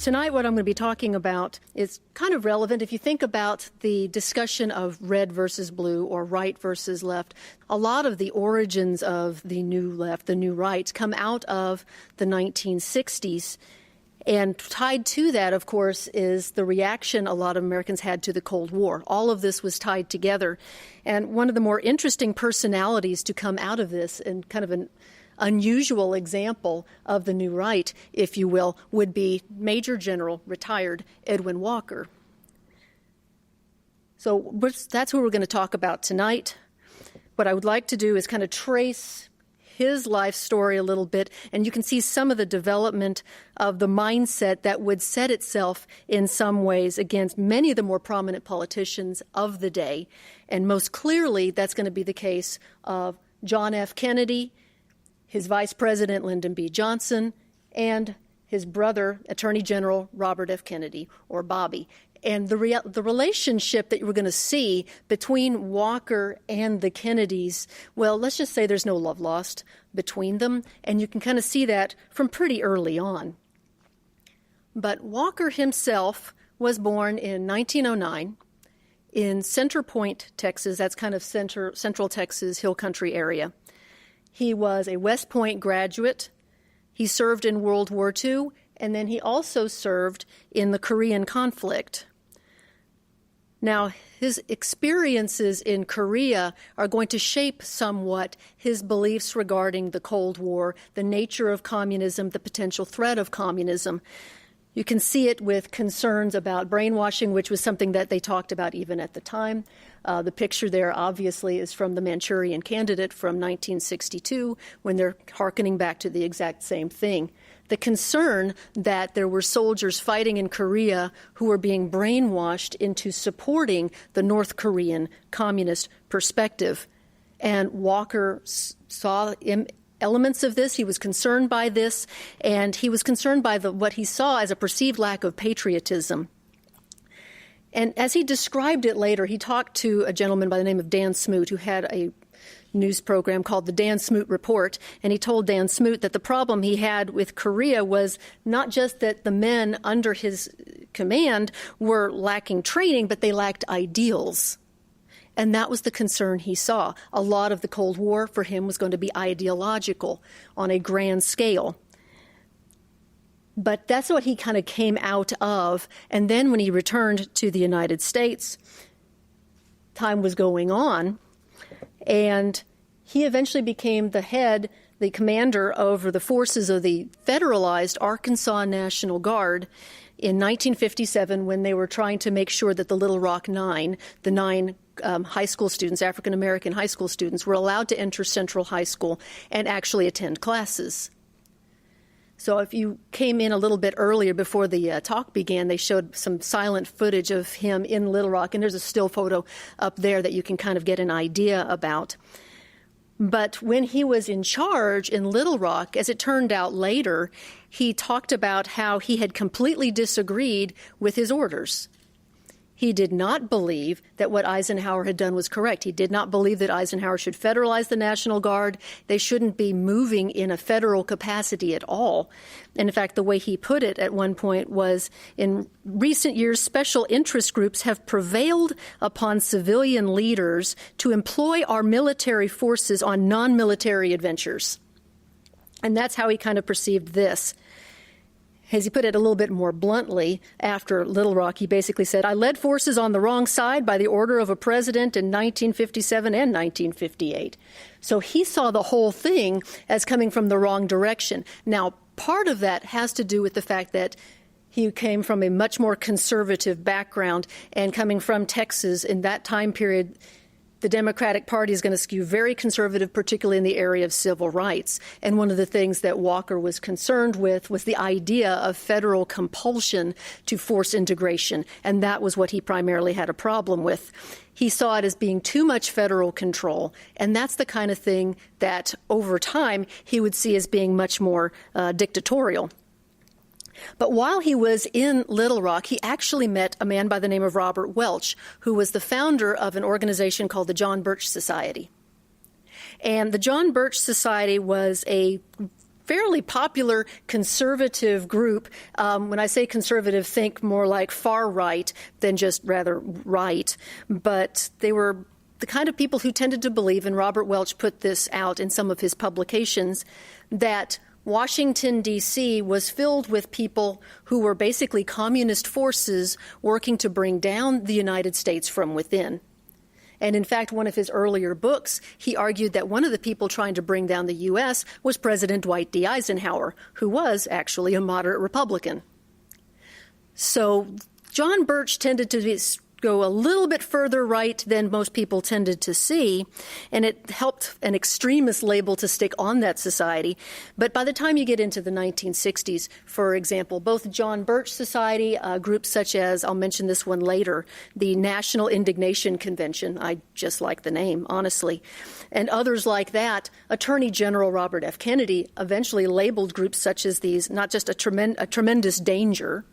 Tonight, what I'm going to be talking about is kind of relevant. If you think about the discussion of red versus blue or right versus left, a lot of the origins of the new left, the new right, come out of the 1960s. And tied to that, of course, is the reaction a lot of Americans had to the Cold War. All of this was tied together. And one of the more interesting personalities to come out of this, and kind of an unusual example of the new right, if you will, would be Major General, retired Edwin Walker. So that's who we're going to talk about tonight. What I would like to do is kind of trace his life story a little bit, and you can see some of the development of the mindset that would set itself in some ways against many of the more prominent politicians of the day. And most clearly, that's going to be the case of John F. Kennedy, his vice president, Lyndon B. Johnson, and his brother, Attorney General Robert F. Kennedy, or Bobby. And the relationship that we're going to see between Walker and the Kennedys, well, let's just say there's no love lost between them, and you can kind of see that from pretty early on. But Walker himself was born in 1909 in Center Point, Texas. That's kind of central Texas, hill country area. He was a West Point graduate. He served in World War II, and then he also served in the Korean conflict. Now, his experiences in Korea are going to shape somewhat his beliefs regarding the Cold War, the nature of communism, the potential threat of communism. You can see it with concerns about brainwashing, which was something that they talked about even at the time. The picture there obviously is from the Manchurian Candidate from 1962, when they're hearkening back to the exact same thing. The concern that there were soldiers fighting in Korea who were being brainwashed into supporting the North Korean communist perspective. And Walker saw elements of this. He was concerned by this, and he was concerned by what he saw as a perceived lack of patriotism. And as he described it later, he talked to a gentleman by the name of Dan Smoot, who had a news program called the Dan Smoot Report, and he told Dan Smoot that the problem he had with Korea was not just that the men under his command were lacking training, but they lacked ideals. And that was the concern he saw. A lot of the Cold War for him was going to be ideological on a grand scale. But that's what he kind of came out of. And then when he returned to the United States, time was going on, and he eventually became the commander over the forces of the federalized Arkansas National Guard in 1957, when they were trying to make sure that the Little Rock Nine, the nine high school students, African-American high school students, were allowed to enter Central High School and actually attend classes. So if you came in a little bit earlier before the talk began, they showed some silent footage of him in Little Rock, and there's a still photo up there that you can kind of get an idea about. But when he was in charge in Little Rock, as it turned out later, he talked about how he had completely disagreed with his orders. He did not believe that what Eisenhower had done was correct. He did not believe that Eisenhower should federalize the National Guard. They shouldn't be moving in a federal capacity at all. And in fact, the way he put it at one point was, in recent years, special interest groups have prevailed upon civilian leaders to employ our military forces on non-military adventures. And that's how he kind of perceived this. As he put it a little bit more bluntly, after Little Rock, he basically said, "I led forces on the wrong side by the order of a president in 1957 and 1958. So he saw the whole thing as coming from the wrong direction. Now, part of that has to do with the fact that he came from a much more conservative background, and coming from Texas in that time period, the Democratic Party is going to skew very conservative, particularly in the area of civil rights. And one of the things that Walker was concerned with was the idea of federal compulsion to force integration. And that was what he primarily had a problem with. He saw it as being too much federal control. And that's the kind of thing that over time he would see as being much more dictatorial. But while he was in Little Rock, he actually met a man by the name of Robert Welch, who was the founder of an organization called the John Birch Society. And the John Birch Society was a fairly popular conservative group. When I say conservative, think more like far right than just rather right. But they were the kind of people who tended to believe, and Robert Welch put this out in some of his publications, that Washington, D.C. was filled with people who were basically communist forces working to bring down the United States from within. And in fact, one of his earlier books, he argued that one of the people trying to bring down the U.S. was President Dwight D. Eisenhower, who was actually a moderate Republican. So John Birch tended to go a little bit further right than most people tended to see, and it helped an extremist label to stick on that society. But by the time you get into the 1960s, for example, both John Birch Society, groups such as, I'll mention this one later, the National Indignation Convention, I just like the name, honestly, and others like that, Attorney General Robert F. Kennedy eventually labeled groups such as these not just a tremendous danger,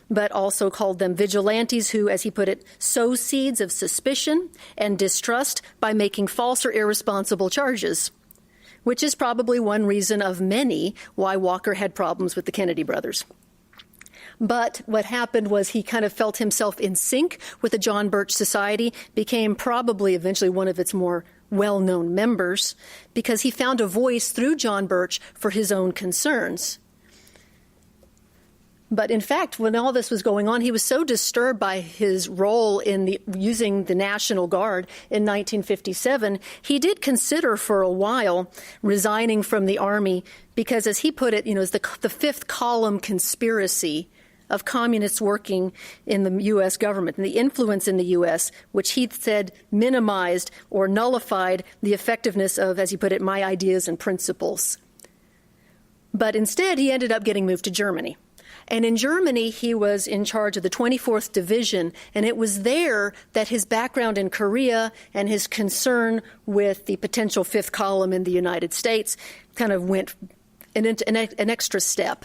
but also called them vigilantes who, as he put it, sow seeds of suspicion and distrust by making false or irresponsible charges, which is probably one reason of many why Walker had problems with the Kennedy brothers. But what happened was he kind of felt himself in sync with the John Birch Society, became probably eventually one of its more well-known members, because he found a voice through John Birch for his own concerns. But in fact, when all this was going on, he was so disturbed by his role in using the National Guard in 1957, he did consider for a while resigning from the Army because, as he put it, as the fifth column conspiracy of communists working in the U.S. government and the influence in the U.S., which he said minimized or nullified the effectiveness of, as he put it, my ideas and principles. But instead, he ended up getting moved to Germany. And in Germany, he was in charge of the 24th Division, and it was there that his background in Korea and his concern with the potential fifth column in the United States kind of went an extra step.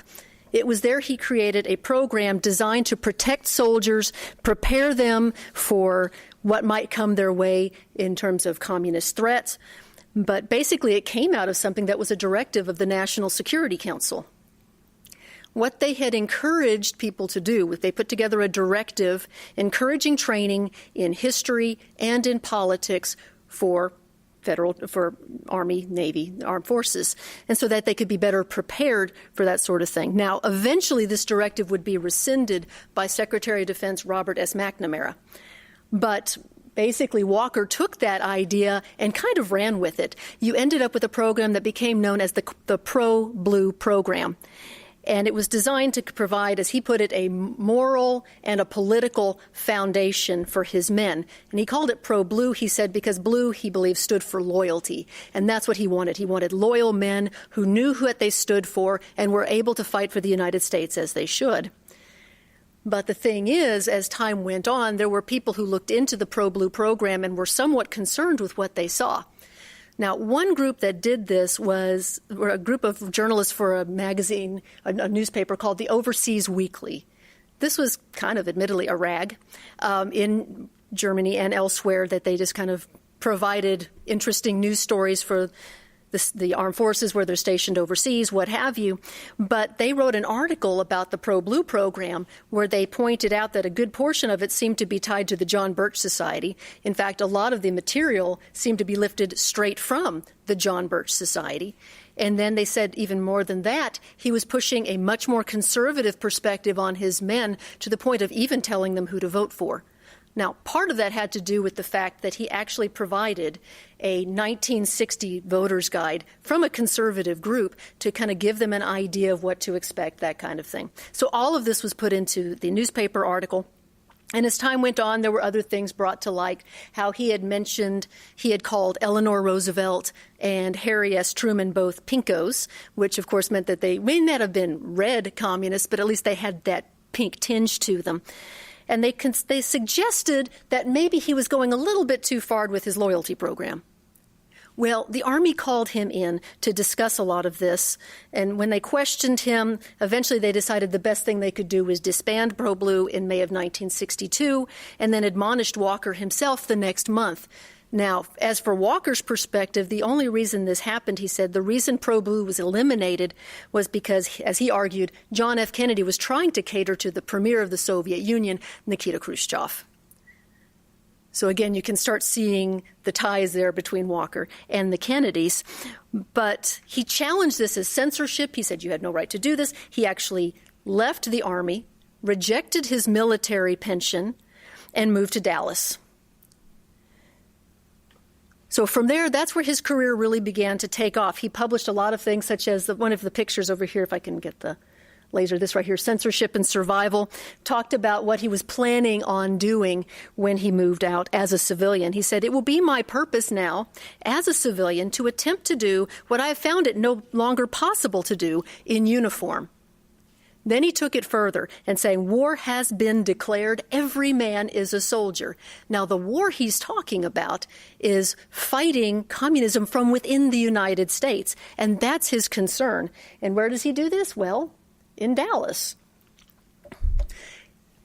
It was there he created a program designed to protect soldiers, prepare them for what might come their way in terms of communist threats. But basically, it came out of something that was a directive of the National Security Council. What they had encouraged people to do, they put together a directive encouraging training in history and in politics for Army, Navy, Armed Forces, and so that they could be better prepared for that sort of thing. Now, eventually this directive would be rescinded by Secretary of Defense Robert S. McNamara. But basically, Walker took that idea and kind of ran with it. You ended up with a program that became known as the Pro-Blue program. And it was designed to provide, as he put it, a moral and a political foundation for his men. And he called it pro-blue, he said, because blue, he believed, stood for loyalty. And that's what he wanted. He wanted loyal men who knew what they stood for and were able to fight for the United States as they should. But the thing is, as time went on, there were people who looked into the pro-blue program and were somewhat concerned with what they saw. Now, one group that did this was a group of journalists for a magazine, a newspaper called the Overseas Weekly. This was kind of, admittedly, a rag in Germany and elsewhere that they just kind of provided interesting news stories for the armed forces where they're stationed overseas, what have you. But they wrote an article about the Pro-Blue program where they pointed out that a good portion of it seemed to be tied to the John Birch Society. In fact, a lot of the material seemed to be lifted straight from the John Birch Society. And then they said even more than that, he was pushing a much more conservative perspective on his men to the point of even telling them who to vote for. Now, part of that had to do with the fact that he actually provided a 1960 voter's guide from a conservative group to kind of give them an idea of what to expect, that kind of thing. So all of this was put into the newspaper article. And as time went on, there were other things brought to light, how he had called Eleanor Roosevelt and Harry S. Truman both pinkos, which of course meant that they may not have been red communists, but at least they had that pink tinge to them. And they suggested that maybe he was going a little bit too far with his loyalty program. Well, the Army called him in to discuss a lot of this, and when they questioned him, eventually they decided the best thing they could do was disband Pro-Blue in May of 1962, and then admonished Walker himself the next month Now, as for Walker's perspective, the only reason this happened, he said, the reason pro-blue was eliminated was because, as he argued, John F. Kennedy was trying to cater to the premier of the Soviet Union, Nikita Khrushchev. So again, you can start seeing the ties there between Walker and the Kennedys. But he challenged this as censorship. He said you had no right to do this. He actually left the Army, rejected his military pension, and moved to Dallas. So from there, that's where his career really began to take off. He published a lot of things, such as one of the pictures over here, if I can get the laser, this right here, Censorship and Survival, talked about what he was planning on doing when he moved out as a civilian. He said, it will be my purpose now as a civilian to attempt to do what I have found it no longer possible to do in uniform. Then he took it further and saying, war has been declared. Every man is a soldier. Now, the war he's talking about is fighting communism from within the United States, and that's his concern. And where does he do this? Well, in Dallas.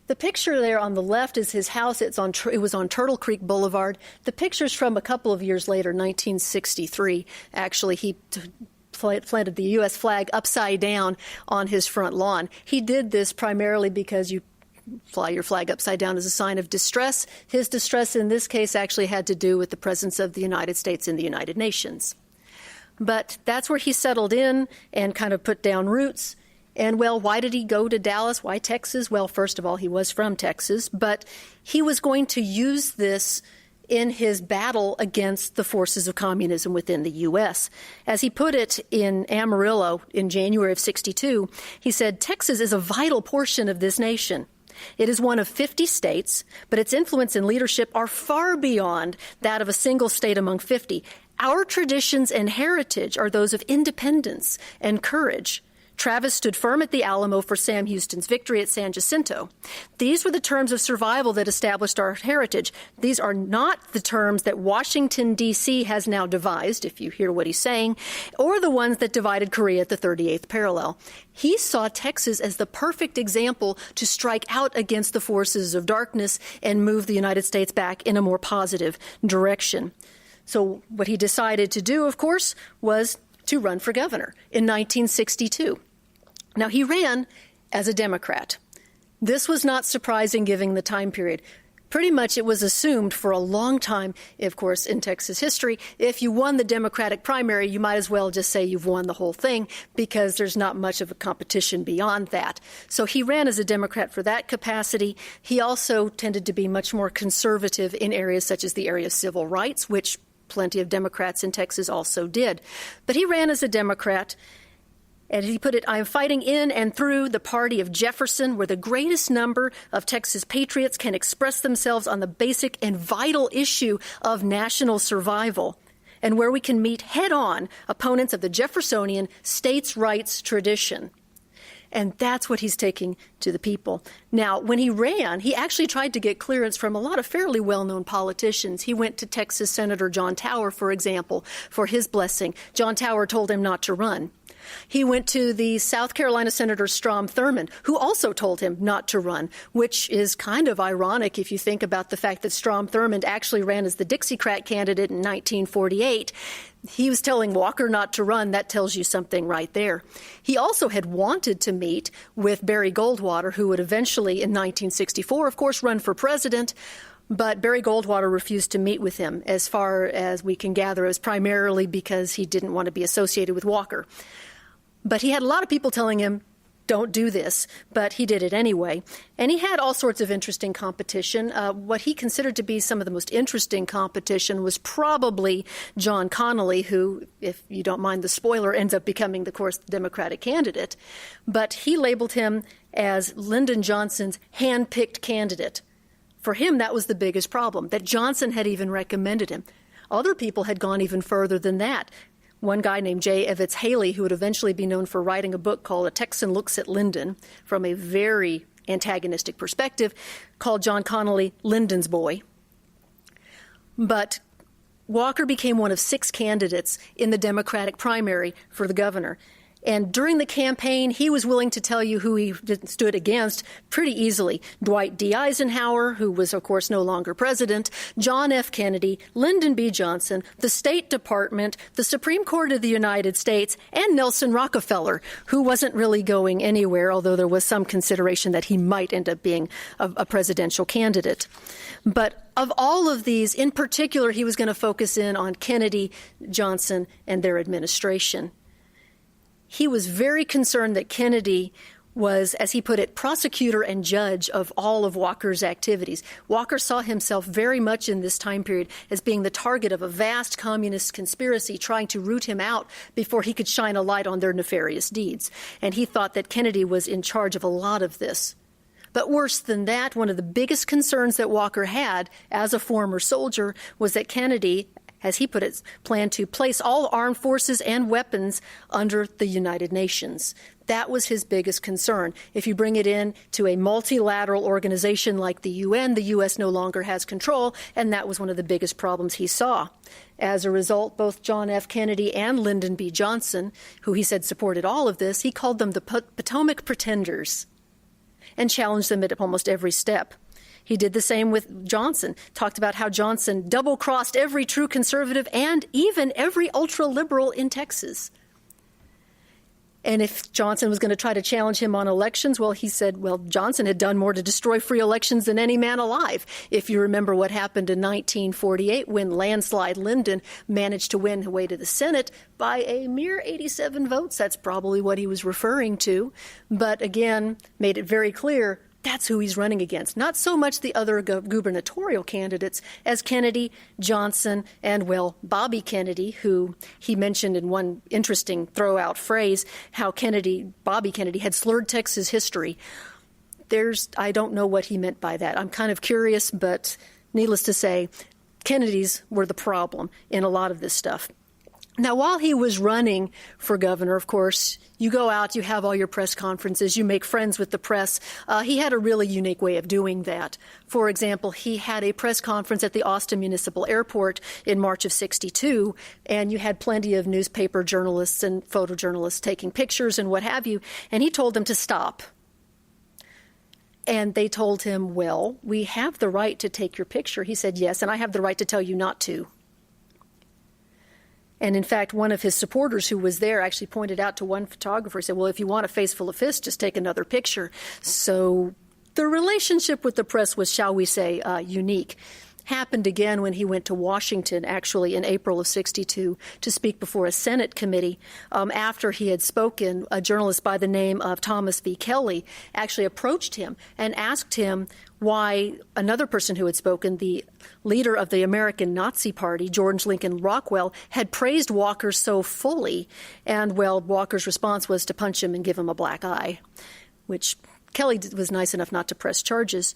The picture there on the left is his house. It was on Turtle Creek Boulevard. The picture's from a couple of years later, 1963. Actually, he planted the U.S. flag upside down on his front lawn. He did this primarily because you fly your flag upside down as a sign of distress. His distress in this case actually had to do with the presence of the United States in the United Nations. But that's where he settled in and kind of put down roots. And, well, why did he go to Dallas? Why Texas? Well, first of all, he was from Texas, but he was going to use this in his battle against the forces of communism within the U.S. As he put it in Amarillo in January of '62, he said, Texas is a vital portion of this nation. It is one of 50 states, but its influence and leadership are far beyond that of a single state among 50. Our traditions and heritage are those of independence and courage. Travis stood firm at the Alamo for Sam Houston's victory at San Jacinto. These were the terms of survival that established our heritage. These are not the terms that Washington, D.C. has now devised, if you hear what he's saying, or the ones that divided Korea at the 38th parallel. He saw Texas as the perfect example to strike out against the forces of darkness and move the United States back in a more positive direction. So what he decided to do, of course, was to run for governor in 1962. Now, he ran as a Democrat. This was not surprising given the time period. Pretty much it was assumed for a long time, of course, in Texas history, if you won the Democratic primary, you might as well just say you've won the whole thing because there's not much of a competition beyond that. So he ran as a Democrat for that capacity. He also tended to be much more conservative in areas such as the area of civil rights, which plenty of Democrats in Texas also did. But he ran as a Democrat. And he put it, I am fighting in and through the party of Jefferson, where the greatest number of Texas patriots can express themselves on the basic and vital issue of national survival, and where we can meet head-on opponents of the Jeffersonian states' rights tradition. And that's what he's taking to the people. Now, when he ran, he actually tried to get clearance from a lot of fairly well-known politicians. He went to Texas Senator John Tower, for example, for his blessing. John Tower told him not to run. He went to the South Carolina Senator Strom Thurmond, who also told him not to run, which is kind of ironic if you think about the fact that Strom Thurmond actually ran as the Dixiecrat candidate in 1948. He was telling Walker not to run. That tells you something right there. He also had wanted to meet with Barry Goldwater, who would eventually, in 1964, of course, run for president. But Barry Goldwater refused to meet with him. As far as we can gather, it was primarily because he didn't want to be associated with Walker. But he had a lot of people telling him, don't do this, but he did it anyway. And he had all sorts of interesting competition. What he considered to be some of the most interesting competition was probably John Connally, who, if you don't mind the spoiler, ends up becoming, of course, the Democratic candidate. But he labeled him as Lyndon Johnson's hand-picked candidate. For him, that was the biggest problem, that Johnson had even recommended him. Other people had gone even further than that. One guy named J. Evetts Haley, who would eventually be known for writing a book called A Texan Looks at Lyndon, from a very antagonistic perspective, called John Connally Lyndon's boy. But Walker became one of 6 candidates in the Democratic primary for the governor. And during the campaign, he was willing to tell you who he stood against pretty easily. Dwight D. Eisenhower, who was, of course, no longer president, John F. Kennedy, Lyndon B. Johnson, the State Department, the Supreme Court of the United States, and Nelson Rockefeller, who wasn't really going anywhere, although there was some consideration that he might end up being a presidential candidate. But of all of these, in particular, he was going to focus in on Kennedy, Johnson, and their administration. He was very concerned that Kennedy was, as he put it, prosecutor and judge of all of Walker's activities. Walker saw himself very much in this time period as being the target of a vast communist conspiracy trying to root him out before he could shine a light on their nefarious deeds. And he thought that Kennedy was in charge of a lot of this. But worse than that, one of the biggest concerns that Walker had as a former soldier was that Kennedy, as he put it, planned to place all armed forces and weapons under the United Nations. That was his biggest concern. If you bring it in to a multilateral organization like the UN, the U.S. no longer has control, and that was one of the biggest problems he saw. As a result, both John F. Kennedy and Lyndon B. Johnson, who he said supported all of this, he called them the Potomac Pretenders and challenged them at almost every step. He did the same with Johnson, talked about how Johnson double-crossed every true conservative and even every ultra-liberal in Texas. And if Johnson was going to try to challenge him on elections, well, he said, well, Johnson had done more to destroy free elections than any man alive. If you remember what happened in 1948 when landslide Lyndon managed to win the way to the Senate by a mere 87 votes, that's probably what he was referring to. But again, made it very clear that's who he's running against. Not so much the other gubernatorial candidates as Kennedy, Johnson, and, well, Bobby Kennedy, who he mentioned in one interesting throw-out phrase, how Bobby Kennedy had slurred Texas history. I don't know what he meant by that. I'm kind of curious, but needless to say, Kennedys were the problem in a lot of this stuff. Now, while he was running for governor, of course, you go out, you have all your press conferences, you make friends with the press. He had a really unique way of doing that. For example, he had a press conference at the Austin Municipal Airport in March of '62, and you had plenty of newspaper journalists and photojournalists taking pictures and what have you, and he told them to stop. And they told him, well, we have the right to take your picture. He said, yes, and I have the right to tell you not to. And in fact, one of his supporters who was there actually pointed out to one photographer, said, well, if you want a face full of fists, just take another picture. So the relationship with the press was, shall we say, unique. Happened again when he went to Washington, actually, in April of '62, to speak before a Senate committee. After he had spoken, a journalist by the name of Thomas V. Kelly actually approached him and asked him why another person who had spoken, the leader of the American Nazi Party, George Lincoln Rockwell, had praised Walker so fully. And, well, Walker's response was to punch him and give him a black eye, which Kelly was nice enough not to press charges.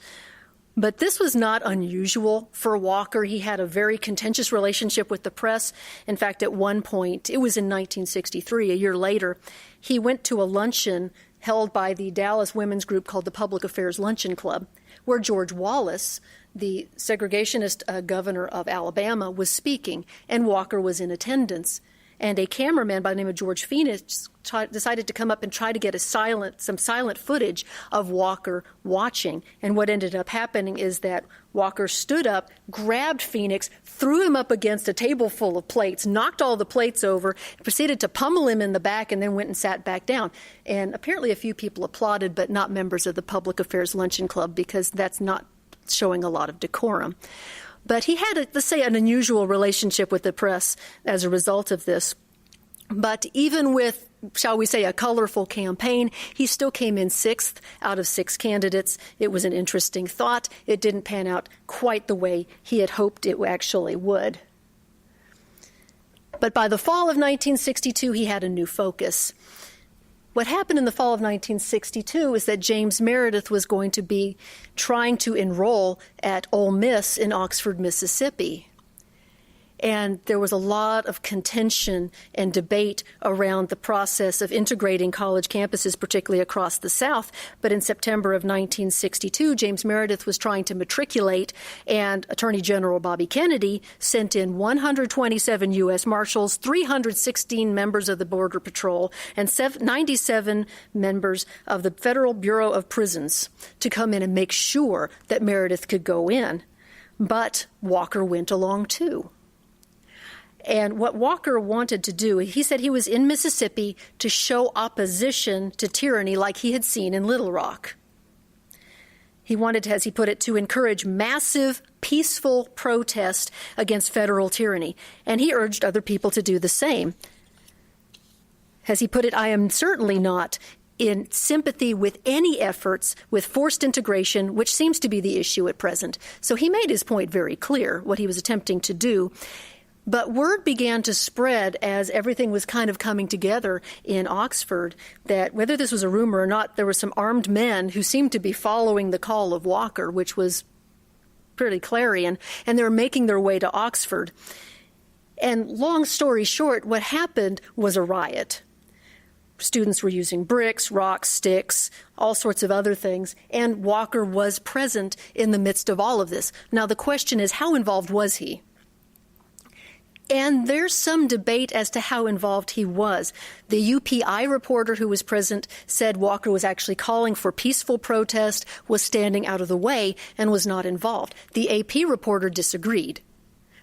But this was not unusual for Walker. He had a very contentious relationship with the press. In fact, at one point, it was in 1963, a year later, he went to a luncheon held by the Dallas women's group called the Public Affairs Luncheon Club, where George Wallace, the segregationist governor of Alabama, was speaking, and Walker was in attendance. And a cameraman by the name of George Phoenix decided to come up and try to get some silent footage of Walker watching. And what ended up happening is that Walker stood up, grabbed Phoenix, threw him up against a table full of plates, knocked all the plates over, proceeded to pummel him in the back, and then went and sat back down. And apparently a few people applauded, but not members of the Public Affairs Luncheon Club, because that's not showing a lot of decorum. But he had, let's say, an unusual relationship with the press as a result of this. But even with, shall we say, a colorful campaign, he still came in 6th out of 6 candidates. It was an interesting thought. It didn't pan out quite the way he had hoped it actually would. But by the fall of 1962, he had a new focus. What happened in the fall of 1962 is that James Meredith was going to be trying to enroll at Ole Miss in Oxford, Mississippi. And there was a lot of contention and debate around the process of integrating college campuses, particularly across the South. But in September of 1962, James Meredith was trying to matriculate, and Attorney General Bobby Kennedy sent in 127 U.S. Marshals, 316 members of the Border Patrol, and 97 members of the Federal Bureau of Prisons to come in and make sure that Meredith could go in. But Walker went along too. And what Walker wanted to do, he said he was in Mississippi to show opposition to tyranny like he had seen in Little Rock. He wanted, as he put it, to encourage massive, peaceful protest against federal tyranny. And he urged other people to do the same. As he put it, I am certainly not in sympathy with any efforts with forced integration, which seems to be the issue at present. So he made his point very clear, what he was attempting to do. But word began to spread as everything was kind of coming together in Oxford that whether this was a rumor or not, there were some armed men who seemed to be following the call of Walker, which was pretty clarion, and they were making their way to Oxford. And long story short, what happened was a riot. Students were using bricks, rocks, sticks, all sorts of other things, and Walker was present in the midst of all of this. Now, the question is, how involved was he? And there's some debate as to how involved he was. The UPI reporter who was present said Walker was actually calling for peaceful protest, was standing out of the way, and was not involved. The AP reporter disagreed.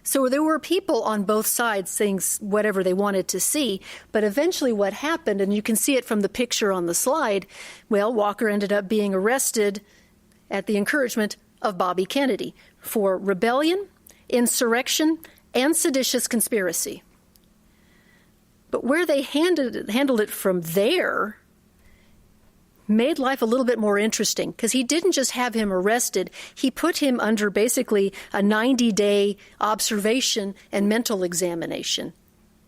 So there were people on both sides saying whatever they wanted to see, but eventually what happened, and you can see it from the picture on the slide, well, Walker ended up being arrested at the encouragement of Bobby Kennedy for rebellion, insurrection, and seditious conspiracy. But where they handled it from there made life a little bit more interesting, because he didn't just have him arrested, he put him under basically a 90-day observation and mental examination.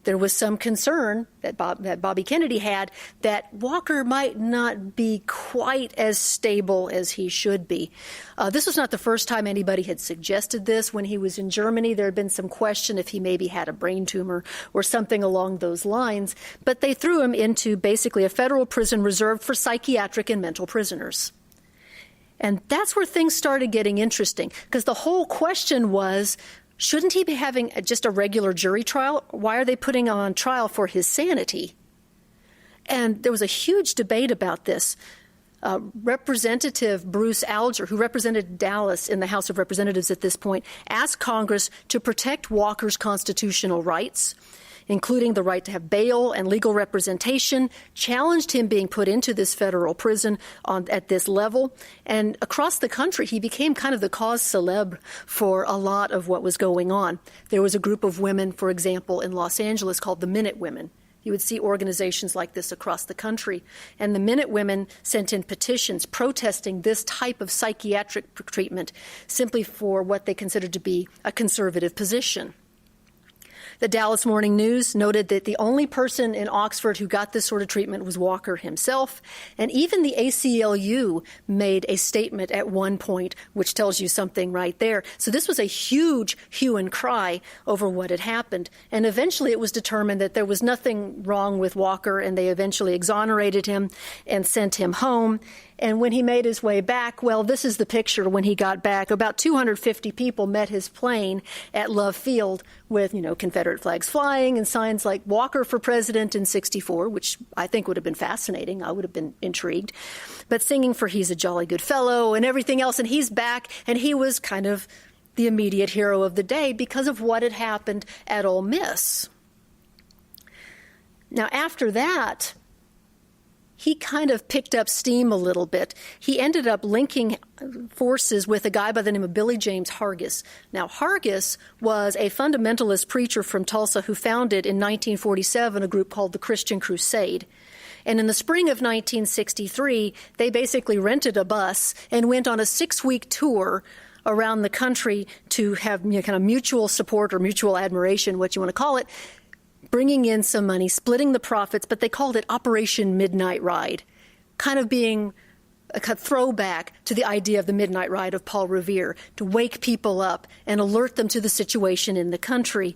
There was some concern that Bobby Kennedy had that Walker might not be quite as stable as he should be. This was not the first time anybody had suggested this. When he was in Germany, there had been some question if he maybe had a brain tumor or something along those lines. But they threw him into basically a federal prison reserved for psychiatric and mental prisoners. And that's where things started getting interesting, because the whole question was, shouldn't he be having just a regular jury trial? Why are they putting on trial for his sanity? And there was a huge debate about this. Representative Bruce Alger, who represented Dallas in the House of Representatives at this point, asked Congress to protect Walker's constitutional rights, including the right to have bail and legal representation, challenged him being put into this federal prison at this level. And across the country, he became kind of the cause célèbre for a lot of what was going on. There was a group of women, for example, in Los Angeles called the Minute Women. You would see organizations like this across the country. And the Minute Women sent in petitions protesting this type of psychiatric treatment simply for what they considered to be a conservative position. The Dallas Morning News noted that the only person in Oxford who got this sort of treatment was Walker himself. And even the ACLU made a statement at one point, which tells you something right there. So this was a huge hue and cry over what had happened. And eventually it was determined that there was nothing wrong with Walker, and they eventually exonerated him and sent him home. And when he made his way back, well, this is the picture when he got back. About 250 people met his plane at Love Field with, Confederate flags flying and signs like Walker for President in '64, which I think would have been fascinating. I would have been intrigued. But singing for He's a Jolly Good Fellow and everything else. And he's back, and he was kind of the immediate hero of the day because of what had happened at Ole Miss. Now, after that, he kind of picked up steam a little bit. He ended up linking forces with a guy by the name of Billy James Hargis. Now, Hargis was a fundamentalist preacher from Tulsa who founded in 1947 a group called the Christian Crusade. And in the spring of 1963, they basically rented a bus and went on a 6-week tour around the country to have kind of mutual support or mutual admiration, what you want to call it, bringing in some money, splitting the profits, but they called it Operation Midnight Ride, kind of being a throwback to the idea of the Midnight Ride of Paul Revere, to wake people up and alert them to the situation in the country.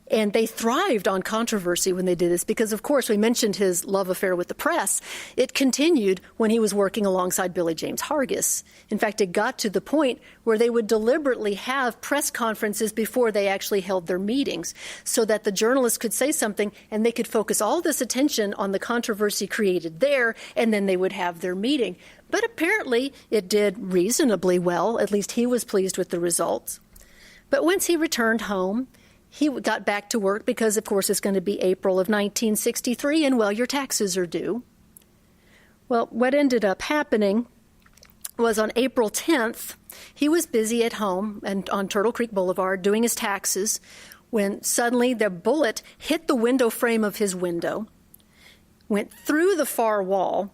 And they thrived on controversy when they did this because, of course, we mentioned his love affair with the press. It continued when he was working alongside Billy James Hargis. In fact, it got to the point where they would deliberately have press conferences before they actually held their meetings so that the journalists could say something and they could focus all this attention on the controversy created there, and then they would have their meeting. But apparently it did reasonably well. At least he was pleased with the results. But once he returned home, he got back to work because, of course, it's going to be April of 1963, and, well, your taxes are due. Well, what ended up happening was on April 10th, he was busy at home and on Turtle Creek Boulevard doing his taxes when suddenly the bullet hit the window frame of his window, went through the far wall.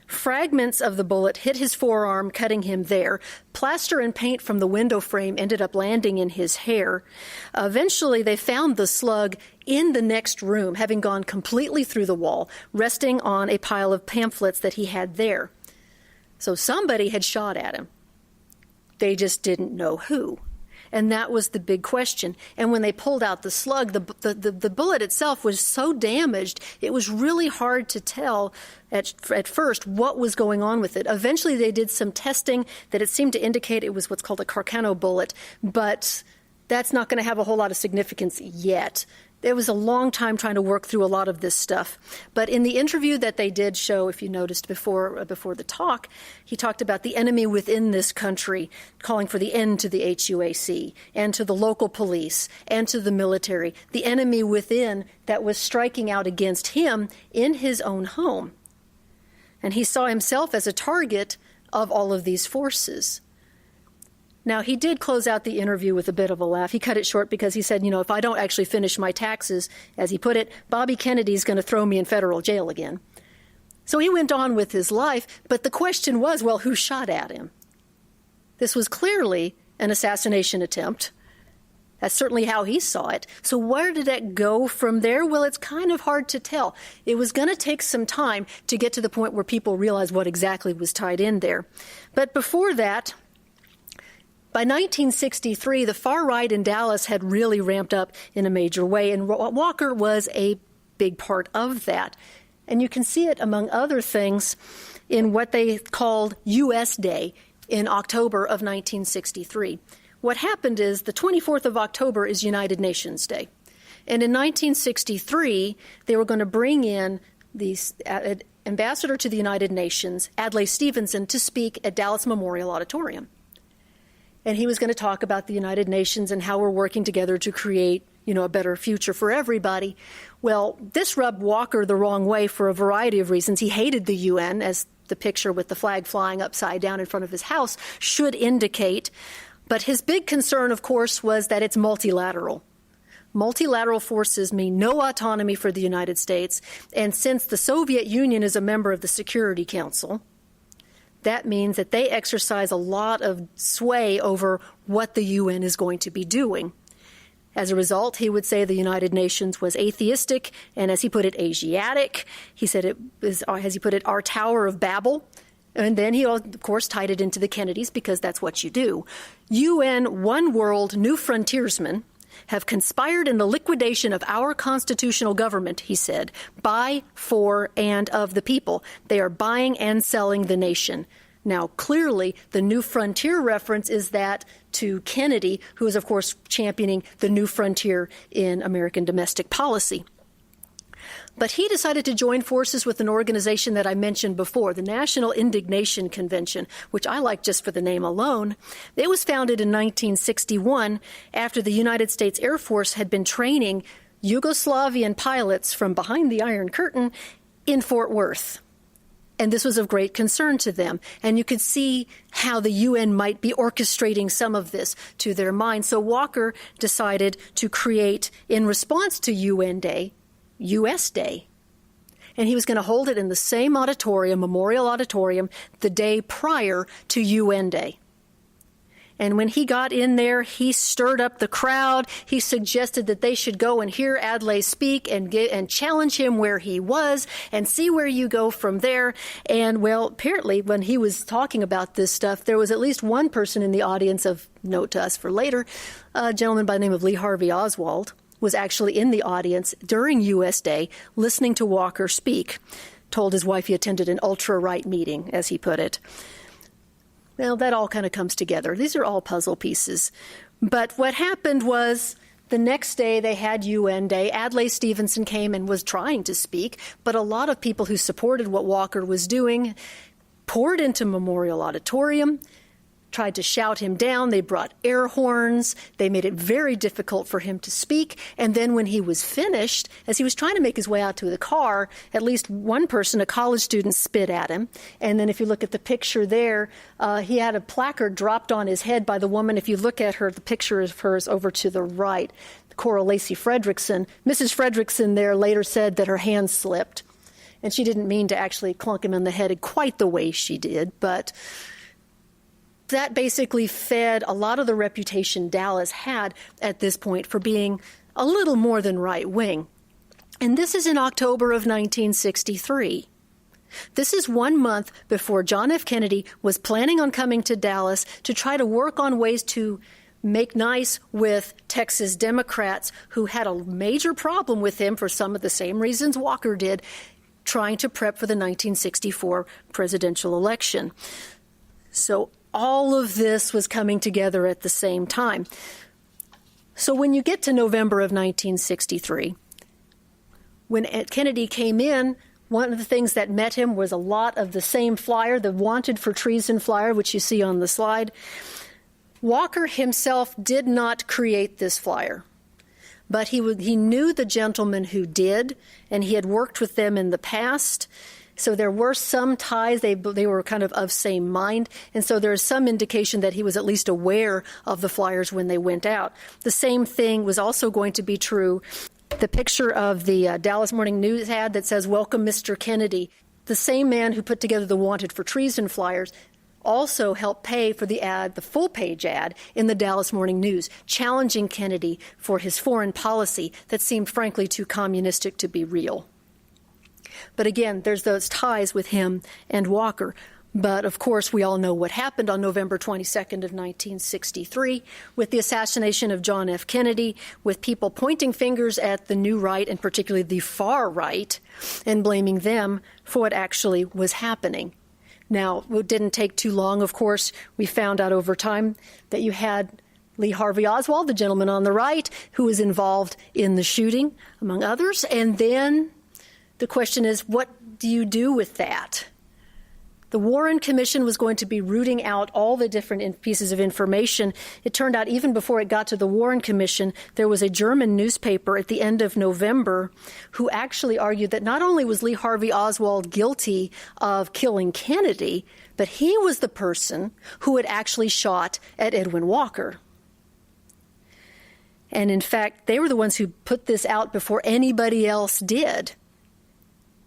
Fragments of the bullet hit his forearm, cutting him there. Plaster and paint from the window frame ended up landing in his hair. Eventually, they found the slug in the next room, having gone completely through the wall, resting on a pile of pamphlets that he had there. So somebody had shot at him. They just didn't know who. And that was the big question. And when they pulled out the slug, the bullet itself was so damaged, it was really hard to tell at first what was going on with it. Eventually, they did some testing that it seemed to indicate it was what's called a Carcano bullet, but that's not going to have a whole lot of significance yet. It was a long time trying to work through a lot of this stuff. But in the interview that they did show, if you noticed before the talk, he talked about the enemy within this country, calling for the end to the HUAC and to the local police and to the military, the enemy within that was striking out against him in his own home. And he saw himself as a target of all of these forces. Now, he did close out the interview with a bit of a laugh. He cut it short because he said, if I don't actually finish my taxes, as he put it, Bobby Kennedy's going to throw me in federal jail again. So he went on with his life, but the question was, well, who shot at him? This was clearly an assassination attempt. That's certainly how he saw it. So where did that go from there? Well, it's kind of hard to tell. It was going to take some time to get to the point where people realized what exactly was tied in there. But before that, by 1963, the far right in Dallas had really ramped up in a major way, and Walker was a big part of that. And you can see it, among other things, in what they called U.S. Day in October of 1963. What happened is the 24th of October is United Nations Day. And in 1963, they were going to bring in the ambassador to the United Nations, Adlai Stevenson, to speak at Dallas Memorial Auditorium. And he was going to talk about the United Nations and how we're working together to create, a better future for everybody. Well, this rubbed Walker the wrong way for a variety of reasons. He hated the UN, as the picture with the flag flying upside down in front of his house should indicate. But his big concern, of course, was that it's multilateral. Multilateral forces mean no autonomy for the United States. And since the Soviet Union is a member of the Security Council, that means that they exercise a lot of sway over what the UN is going to be doing. As a result, he would say the United Nations was atheistic and, as he put it, Asiatic. He said it was, as he put it, our Tower of Babel. And then he, of course, tied it into the Kennedys because that's what you do. UN, one world, new frontiersmen have conspired in the liquidation of our constitutional government, he said, by, for, and of the people. They are buying and selling the nation. Now, clearly, the New Frontier reference is that to Kennedy, who is, of course, championing the new frontier in American domestic policy. But he decided to join forces with an organization that I mentioned before, the National Indignation Convention, which I like just for the name alone. It was founded in 1961 after the United States Air Force had been training Yugoslavian pilots from behind the Iron Curtain in Fort Worth. And this was of great concern to them. And you could see how the UN might be orchestrating some of this to their mind. So Walker decided to create, in response to UN Day, U.S. Day. And he was going to hold it in the same auditorium, Memorial Auditorium, the day prior to UN Day. And when he got in there, he stirred up the crowd. He suggested that they should go and hear Adlai speak and challenge him where he was and see where you go from there. And, well, apparently when he was talking about this stuff, there was at least one person in the audience, of note to us for later, a gentleman by the name of Lee Harvey Oswald, was actually in the audience during U.S. Day listening to Walker speak. Told his wife he attended an ultra-right meeting, as he put it. Well, that all kind of comes together. These are all puzzle pieces. But what happened was the next day they had UN Day. Adlai Stevenson came and was trying to speak, but a lot of people who supported what Walker was doing poured into Memorial Auditorium, tried to shout him down. They brought air horns. They made it very difficult for him to speak. And then when he was finished, as he was trying to make his way out to the car, at least one person, a college student, spit at him. And then if you look at the picture there, he had a placard dropped on his head by the woman. If you look at her, the picture of hers over to the right, Cora Lacey Fredrickson. Mrs. Fredrickson there later said that her hand slipped. And she didn't mean to actually clunk him in the head quite the way she did, but that basically fed a lot of the reputation Dallas had at this point for being a little more than right-wing. And this is in October of 1963. This is 1 month before John F. Kennedy was planning on coming to Dallas to try to work on ways to make nice with Texas Democrats who had a major problem with him for some of the same reasons Walker did, trying to prep for the 1964 presidential election. So all of this was coming together at the same time. So when you get to November of 1963, when Kennedy came in, one of the things that met him was a lot of the same flyer, the Wanted for Treason flyer, which you see on the slide. Walker himself did not create this flyer, but he knew the gentleman who did, and he had worked with them in the past. So there were some ties. They were kind of same mind. And so there's some indication that he was at least aware of the flyers when they went out. The same thing was also going to be true. The picture of the Dallas Morning News ad that says, "Welcome, Mr. Kennedy." The same man who put together the Wanted for Treason flyers also helped pay for the ad, the full-page ad, in the Dallas Morning News, challenging Kennedy for his foreign policy that seemed, frankly, too communistic to be real. But again, there's those ties with him and Walker. But, of course, we all know what happened on November 22nd of 1963 with the assassination of John F. Kennedy, with people pointing fingers at the new right, and particularly the far right, and blaming them for what actually was happening. Now, it didn't take too long, of course. We found out over time that you had Lee Harvey Oswald, the gentleman on the right, who was involved in the shooting, among others. And then the question is, what do you do with that? The Warren Commission was going to be rooting out all the different pieces of information. It turned out even before it got to the Warren Commission, there was a German newspaper at the end of November who actually argued that not only was Lee Harvey Oswald guilty of killing Kennedy, but he was the person who had actually shot at Edwin Walker. And in fact, they were the ones who put this out before anybody else did.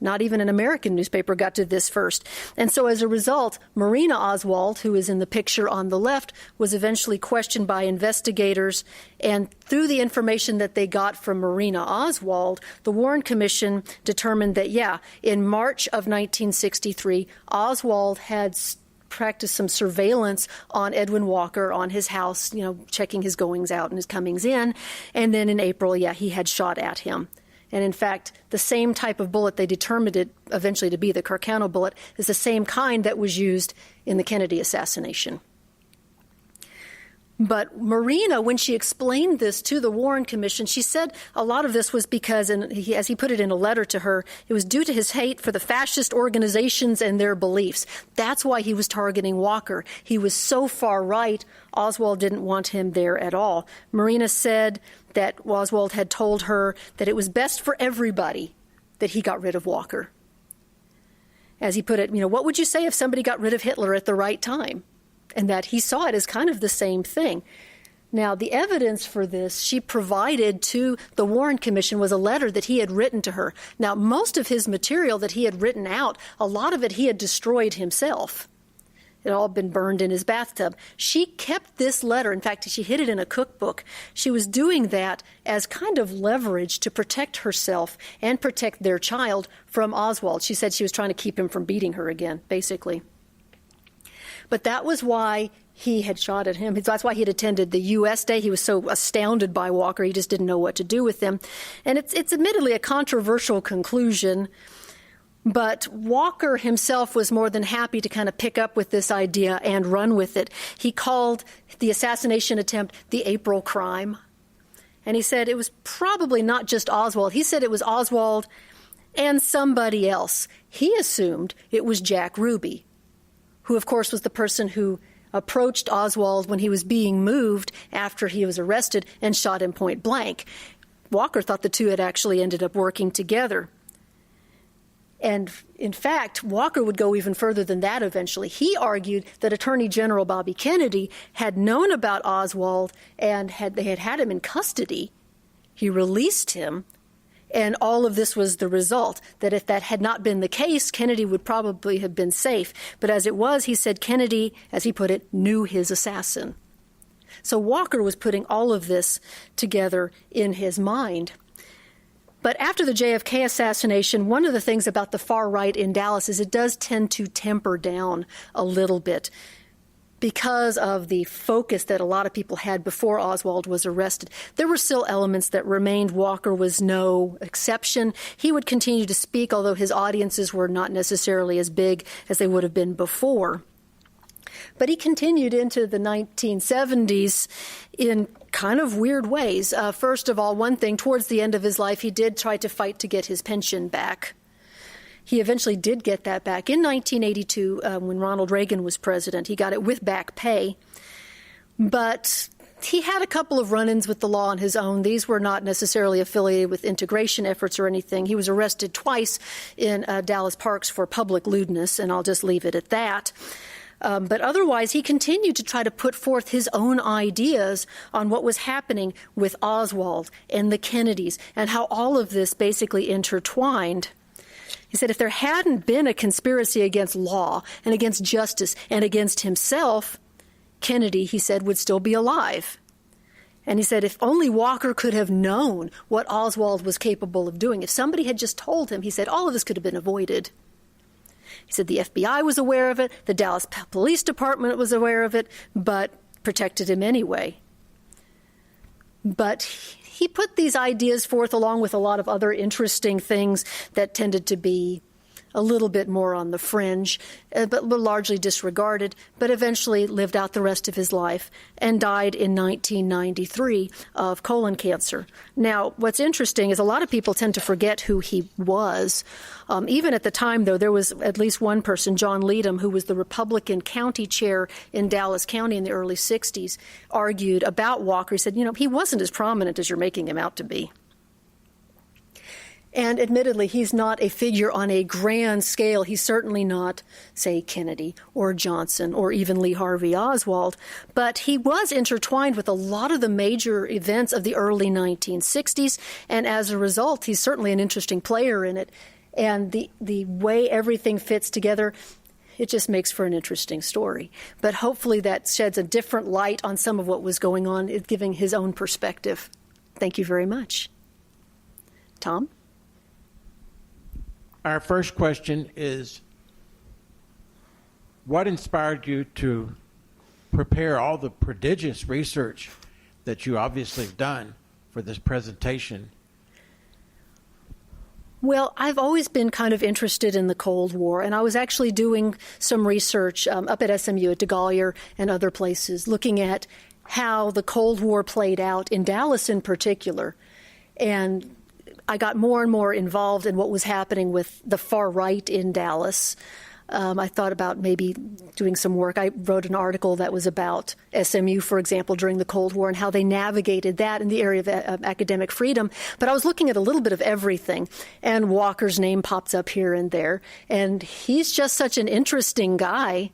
Not even an American newspaper got to this first. And so as a result, Marina Oswald, who is in the picture on the left, was eventually questioned by investigators. And through the information that they got from Marina Oswald, the Warren Commission determined that, in March of 1963, Oswald had practiced some surveillance on Edwin Walker, on his house, checking his goings out and his comings in. And then in April, he had shot at him. And in fact, the same type of bullet they determined it eventually to be, the Carcano bullet, is the same kind that was used in the Kennedy assassination. But Marina, when she explained this to the Warren Commission, she said a lot of this was because, and as he put it in a letter to her, it was due to his hate for the fascist organizations and their beliefs. That's why he was targeting Walker. He was so far right, Oswald didn't want him there at all. Marina said that Oswald had told her that it was best for everybody that he got rid of Walker. As he put it, what would you say if somebody got rid of Hitler at the right time? And that he saw it as kind of the same thing. Now, the evidence for this she provided to the Warren Commission was a letter that he had written to her. Now, most of his material that he had written out, a lot of it he had destroyed himself. It had all been burned in his bathtub. She kept this letter. In fact, she hid it in a cookbook. She was doing that as kind of leverage to protect herself and protect their child from Oswald. She said she was trying to keep him from beating her again, basically. But that was why he had shot at him. That's why he had attended the U.S. Day. He was so astounded by Walker, he just didn't know what to do with him. And it's admittedly a controversial conclusion, but Walker himself was more than happy to kind of pick up with this idea and run with it. He called the assassination attempt the April crime. And he said it was probably not just Oswald. He said it was Oswald and somebody else. He assumed it was Jack Ruby, who, of course, was the person who approached Oswald when he was being moved after he was arrested and shot him point blank. Walker thought the two had actually ended up working together. And in fact, Walker would go even further than that eventually. He argued that Attorney General Bobby Kennedy had known about Oswald and they had had him in custody. He released him, and all of this was the result, that if that had not been the case, Kennedy would probably have been safe. But as it was, he said Kennedy, as he put it, knew his assassin. So Walker was putting all of this together in his mind. But after the JFK assassination, one of the things about the far right in Dallas is it does tend to temper down a little bit because of the focus that a lot of people had before Oswald was arrested. There were still elements that remained. Walker was no exception. He would continue to speak, although his audiences were not necessarily as big as they would have been before. But he continued into the 1970s in kind of weird ways. First of all, one thing, towards the end of his life, he did try to fight to get his pension back. He eventually did get that back. In 1982, when Ronald Reagan was president, he got it with back pay. But he had a couple of run-ins with the law on his own. These were not necessarily affiliated with integration efforts or anything. He was arrested twice in Dallas parks for public lewdness, and I'll just leave it at that. But otherwise, he continued to try to put forth his own ideas on what was happening with Oswald and the Kennedys and how all of this basically intertwined. He said if there hadn't been a conspiracy against law and against justice and against himself, Kennedy, he said, would still be alive. And he said if only Walker could have known what Oswald was capable of doing, if somebody had just told him, he said all of this could have been avoided. He said the FBI was aware of it, the Dallas Police Department was aware of it, but protected him anyway. But he put these ideas forth along with a lot of other interesting things that tended to be a little bit more on the fringe, but largely disregarded, but eventually lived out the rest of his life and died in 1993 of colon cancer. Now, what's interesting is a lot of people tend to forget who he was. Even at the time, though, there was at least one person, John Leadham, who was the Republican county chair in Dallas County in the early 60s, argued about Walker. He said, he wasn't as prominent as you're making him out to be. And admittedly, he's not a figure on a grand scale. He's certainly not, say, Kennedy or Johnson or even Lee Harvey Oswald. But he was intertwined with a lot of the major events of the early 1960s. And as a result, he's certainly an interesting player in it. And the way everything fits together, it just makes for an interesting story. But hopefully that sheds a different light on some of what was going on, giving his own perspective. Thank you very much. Tom? Our first question is, what inspired you to prepare all the prodigious research that you obviously have done for this presentation? Well, I've always been kind of interested in the Cold War, and I was actually doing some research up at SMU, at DeGolyer, and other places, looking at how the Cold War played out in Dallas in particular. And I got more and more involved in what was happening with the far right in Dallas. I thought about maybe doing some work. I wrote an article that was about SMU, for example, during the Cold War and how they navigated that in the area of academic freedom. But I was looking at a little bit of everything, and Walker's name pops up here and there. And he's just such an interesting guy.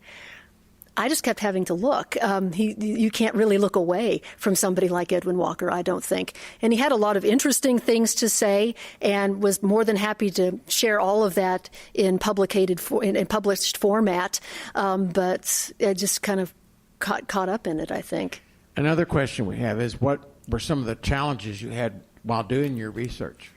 I just kept having to look. You can't really look away from somebody like Edwin Walker, I don't think. And he had a lot of interesting things to say and was more than happy to share all of that in published format. But I just kind of caught up in it, I think. Another question we have is, what were some of the challenges you had while doing your research?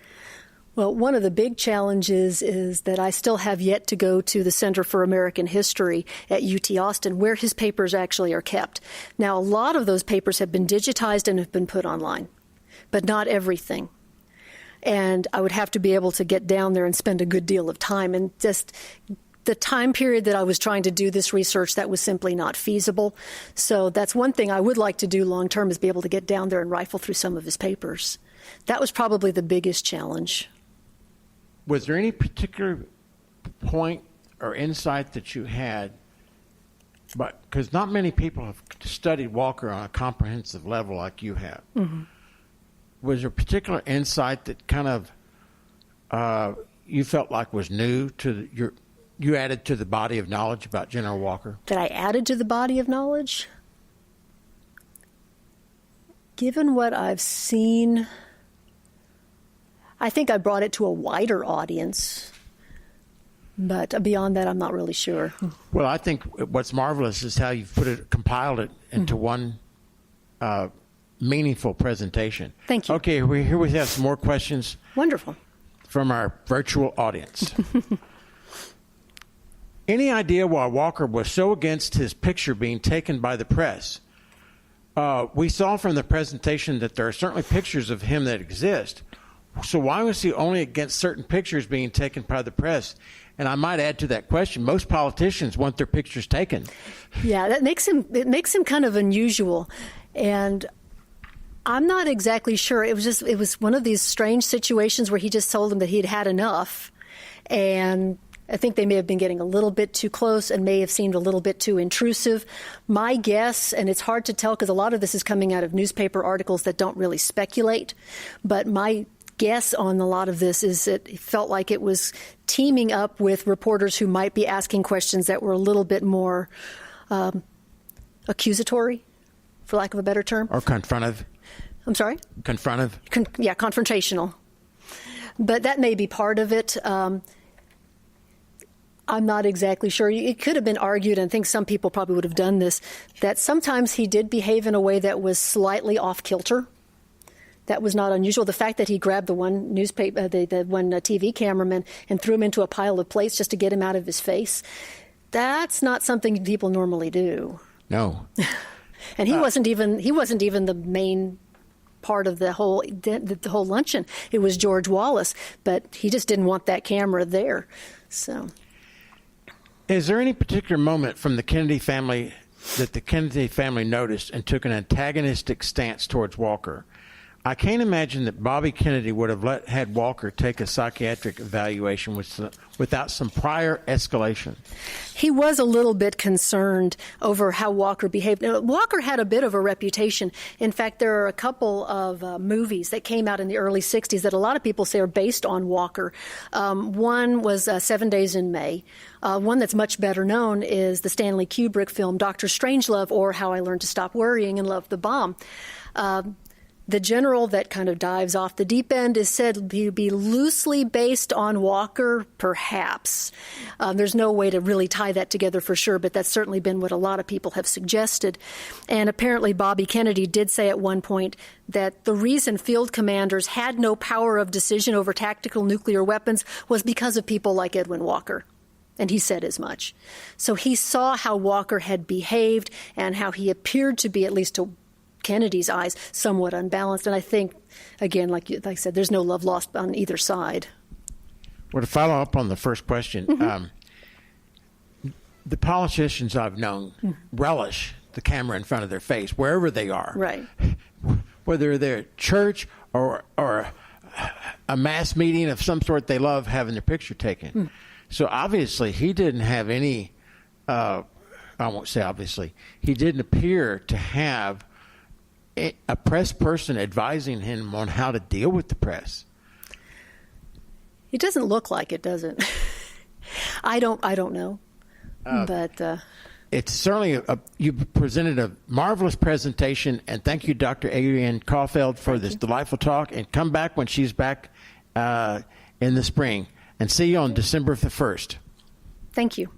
Well, one of the big challenges is that I still have yet to go to the Center for American History at UT Austin, where his papers actually are kept. Now, a lot of those papers have been digitized and have been put online, but not everything. And I would have to be able to get down there and spend a good deal of time. And just the time period that I was trying to do this research, that was simply not feasible. So that's one thing I would like to do long term, is be able to get down there and rifle through some of his papers. That was probably the biggest challenge. Was there any particular point or insight that you had, but because not many people have studied Walker on a comprehensive level like you have, was there a particular insight that kind of you felt like was new to you added to the body of knowledge about General Walker? That I added to the body of knowledge? Given what I've seen, I think I brought it to a wider audience, but beyond that, I'm not really sure. Well, I think what's marvelous is how you've compiled it into one meaningful presentation. Thank you. Okay, here we have some more questions. Wonderful. From our virtual audience. Any idea why Walker was so against his picture being taken by the press? We saw from the presentation that there are certainly pictures of him that exist. So why was he only against certain pictures being taken by the press? And I might add to that question, most politicians want their pictures taken. Yeah, it makes him kind of unusual. And I'm not exactly sure. It was one of these strange situations where he just told them that he'd had enough. And I think they may have been getting a little bit too close and may have seemed a little bit too intrusive. My guess, and it's hard to tell because a lot of this is coming out of newspaper articles that don't really speculate, but my guess on a lot of this is that it felt like it was teaming up with reporters who might be asking questions that were a little bit more accusatory, for lack of a better term. Or confrontive. I'm sorry? Confrontive. Confrontational. But that may be part of it. I'm not exactly sure. It could have been argued, and I think some people probably would have done this, that sometimes he did behave in a way that was slightly off kilter. That was not unusual. The fact that he grabbed the one TV cameraman and threw him into a pile of plates just to get him out of his face, that's not something people normally do. No. And he wasn't even the main part of the whole luncheon. It was George Wallace, but he just didn't want that camera there. So, is there any particular moment from the Kennedy family that the Kennedy family noticed and took an antagonistic stance towards Walker? I can't imagine that Bobby Kennedy would have had Walker take a psychiatric evaluation without some prior escalation. He was a little bit concerned over how Walker behaved. Now, Walker had a bit of a reputation. In fact, there are a couple of movies that came out in the early 60s that a lot of people say are based on Walker. One was 7 Days in May. One that's much better known is the Stanley Kubrick film Dr. Strangelove, or How I Learned to Stop Worrying and Love the Bomb. The general that kind of dives off the deep end is said to be loosely based on Walker, perhaps. There's no way to really tie that together for sure, but that's certainly been what a lot of people have suggested. And apparently Bobby Kennedy did say at one point that the reason field commanders had no power of decision over tactical nuclear weapons was because of people like Edwin Walker. And he said as much. So he saw how Walker had behaved and how he appeared to be, at least to Kennedy's eyes, somewhat unbalanced. And I think, again, like I said, there's no love lost on either side. Well, to follow up on the first question, the politicians I've known relish the camera in front of their face, wherever they are. Right. Whether they're at church or a mass meeting of some sort, they love having their picture taken. So obviously he didn't have any, I won't say obviously, he didn't appear to have a press person advising him on how to deal with the press. It doesn't look like it, does it? I don't know. But it's certainly you presented a marvelous presentation, and thank you, Dr. Adrienne Caulfield, for this delightful talk. And come back when she's back in the spring, and see you on December the 1st. Thank you.